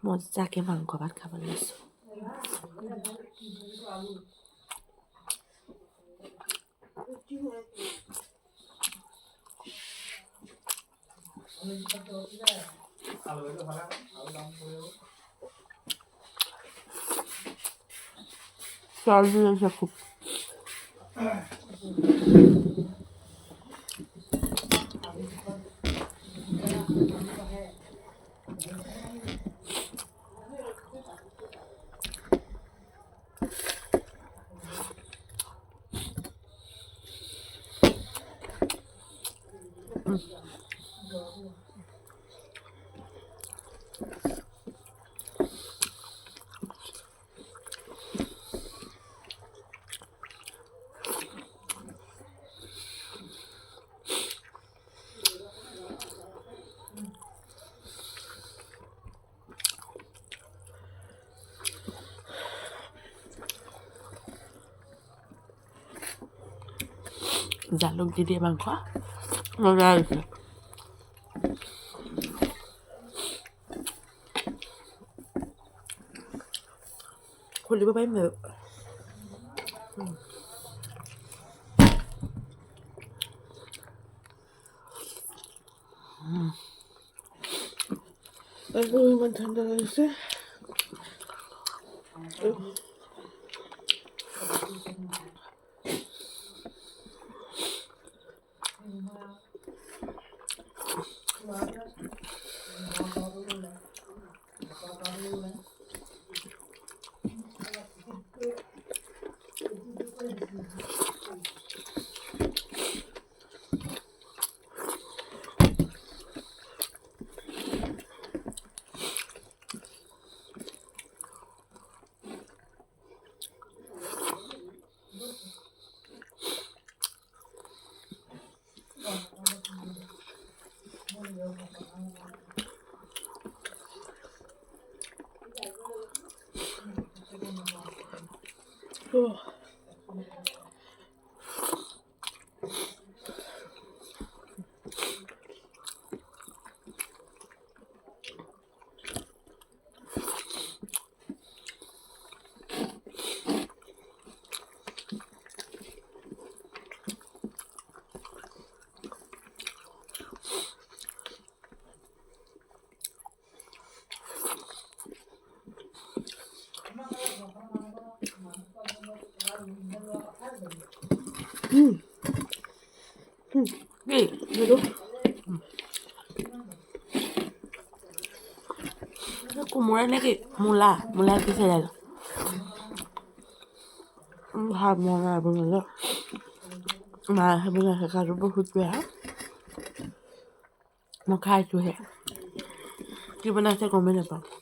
মজাকে মাংস ভাত খাবলৈ লৈছোঁ চৰ্বি হৈছে খুব জালুক দি দিয়ে মাংস মজা হৈছে খুলিব পাৰিম বাৰু ইমান ঠাণ্ডা লাগিছে কোমোৰা নেকি মূলা দিছে জানো ভাত বনাই বনালে মায়ে সেইবিলাক শেখাটো বহুত বেয়া মই খাইছোঁহে কি বনাইছে গমেই নাপাওঁ